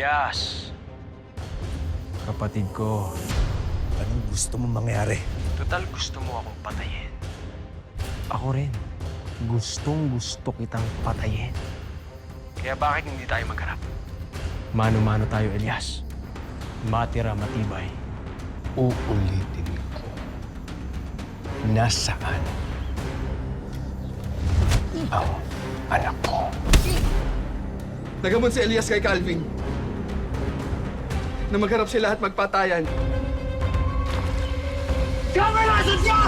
Elias. Kapatid ko. Anong gusto mong mangyari? Total gusto mo akong patayin. Ako rin. Gustong-gusto kitang patayin. Kaya bakit hindi tayo magharap? Mano-mano tayo, Elias. Matira matibay. Uulitin ko. Nasaan ang anak ko? Nagamon si Elias kay Calvin na magharap sila at magpatayan. Kamalasan siya!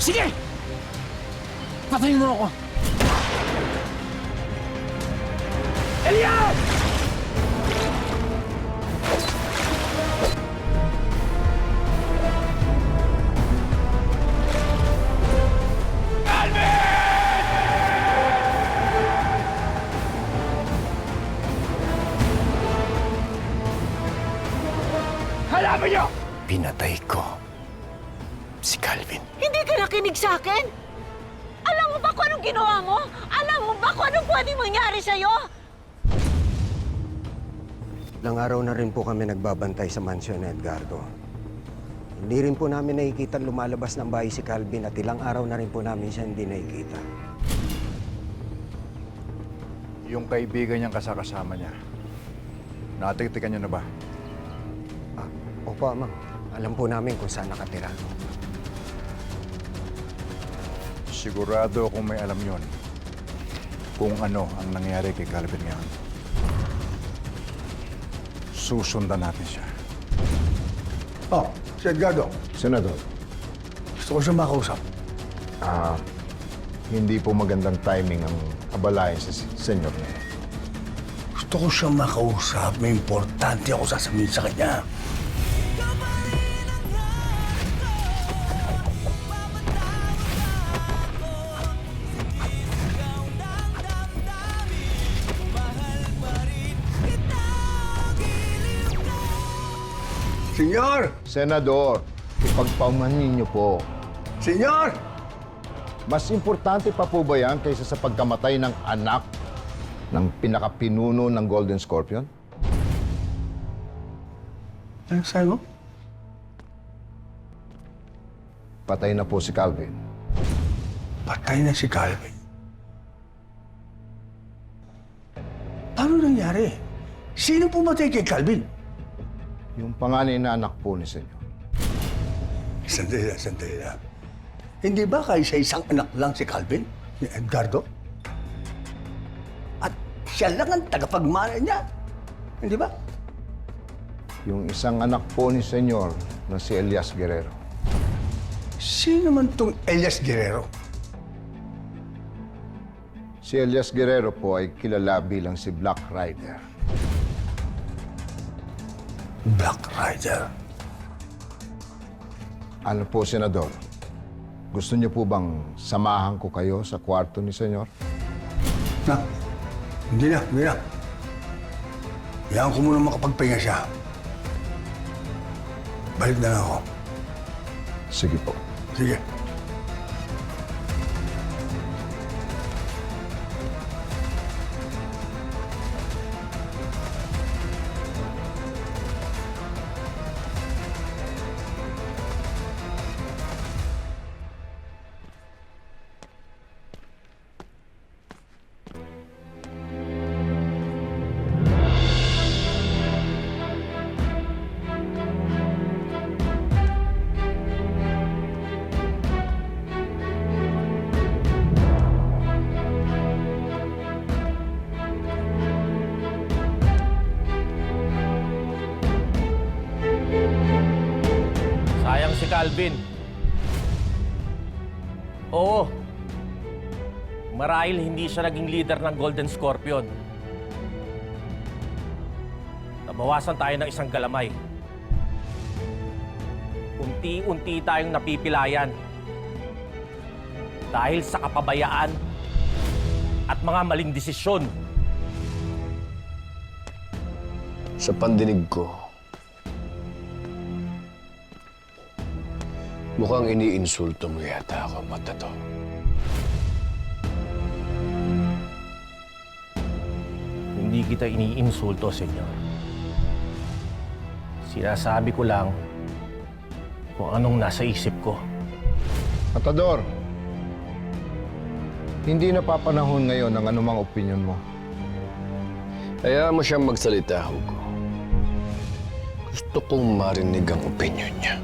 Sige! Patayin mo ako! Elias! Halaman niyo! Pinatay ko si Calvin. Hindi ka nakinig sa akin? Alam mo ba kung anong ginawa mo? Alam mo ba kung anong pwedeng mangyari sa'yo? Ilang araw na rin po kami nagbabantay sa mansyon ni Edgardo. Hindi rin po namin nakikita lumalabas ng bahay si Calvin at ilang araw na rin po namin siya hindi nakikita. Yung kaibigan niyang kasama niya, natiktikan niyo na ba? Opo, Amang. Alam po namin kung saan nakatira. Sigurado kung may alam yon kung ano ang nangyari kay Calvin ngayon. Susundan natin siya. Oh, si Edgardo. Senador, Gusto ko siya makausap. hindi po magandang timing ang abalayan sa senyor niya. Gusto ko siya makausap. May importante ako sasabihin sa kanya. Senyor! Senador, ipagpaumanhin niyo po. Senyor! Mas importante pa po ba yan kaysa sa pagkamatay ng anak ng pinakapinuno ng Golden Scorpion? Ano sabi mo? Patay na po si Calvin. Patay na si Calvin. Paano nangyari? Sino pumatay kay Calvin? Yung panganay na anak po ni senyor. Sandali lang. Hindi ba kaysa isang anak lang si Calvin? Ni Edgardo? At siya lang ang tagapagmana niya. Hindi ba? Yung isang anak po ni senyor na si Elias Guerrero. Sino man tong Elias Guerrero? Si Elias Guerrero po ay kilala bilang si Black Rider. Black Rider. Ano po, Senador? Gusto niyo po bang samahan ko kayo sa kwarto ni senyor? Na, hindi na. Hayaan ko muna makapagpahinga siya. Balik na lang ako. Sige po. Sige. Si Calvin. Oo. Marahil hindi siya naging leader ng Golden Scorpion. Nabawasan tayo ng isang galamay. Unti-unti tayong napipilayan. Dahil sa kapabayaan at mga maling desisyon. Sa pandinig ko, mukhang iniinsulto mo yata ako, Matador. Hindi kita iniinsulto, senyor. Sinasabi ko lang kung anong nasa isip ko. Matador, hindi napapanahon ngayon ang anumang opinyon mo. Hayaan mo siyang magsalita, Hugo. Gusto kong marinig ang opinyon niya.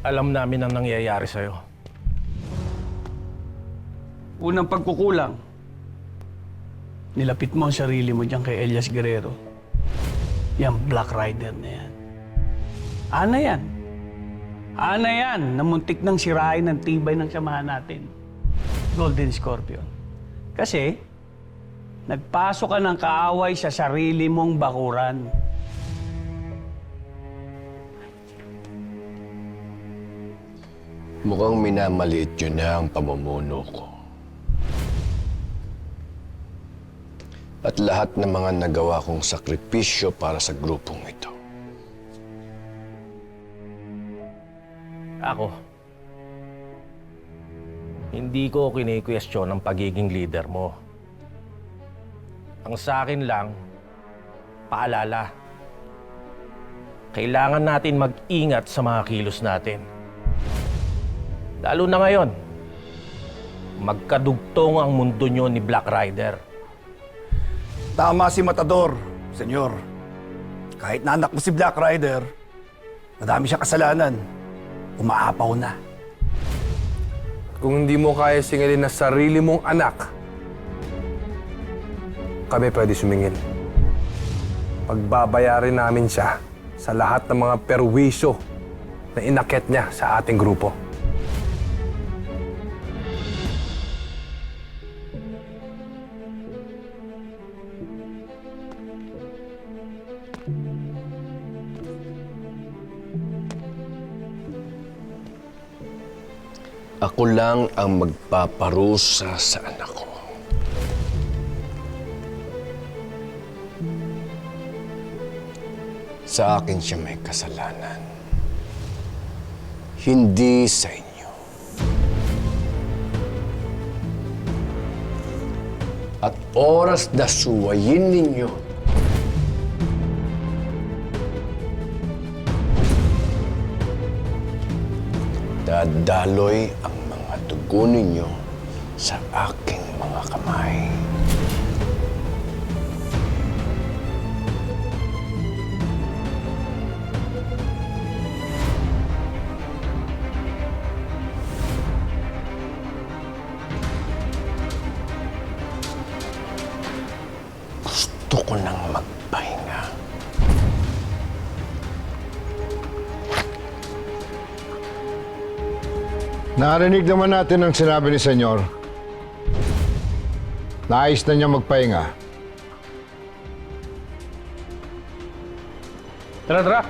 Alam namin ang nangyayari sa'yo. Unang pagkukulang, nilapit mo ang sarili mo dyan kay Elias Guerrero. Yang Black Rider na yan. Ana yan. Ana yan na muntik nang sirain ang tibay ng samahan natin. Golden Scorpion. Kasi, nagpasok ka ng kaaway sa sarili mong bakuran. Mukhang minamaliit yun na ang pamumuno ko. At lahat ng mga nagawa kong sakripisyo para sa grupong ito. Ako, hindi ko kini-question ang pagiging leader mo. Ang sa akin lang, paalala. Kailangan natin mag-ingat sa mga kilos natin. Lalo na ngayon, magkadugtong ang mundo nyo ni Black Rider. Tama si Matador, senyor. Kahit na anak mo si Black Rider, madami siyang kasalanan. Umaapaw na. Kung hindi mo kaya singilin na sarili mong anak, kami pwede sumingil. Pagbabayarin namin siya sa lahat ng mga perwisyo na inakyat niya sa ating grupo. Ako lang ang magpaparusa sa anak ko. Sa akin siya may kasalanan. Hindi sa inyo. At oras na suwayin ninyo, dadaloy ang mga dugo ninyo sa aking mga kamay. Gusto ko nang magpahinga. Narinig naman natin ang sinabi ni Senyor. Nais na niya magpahinga. Tara, tara!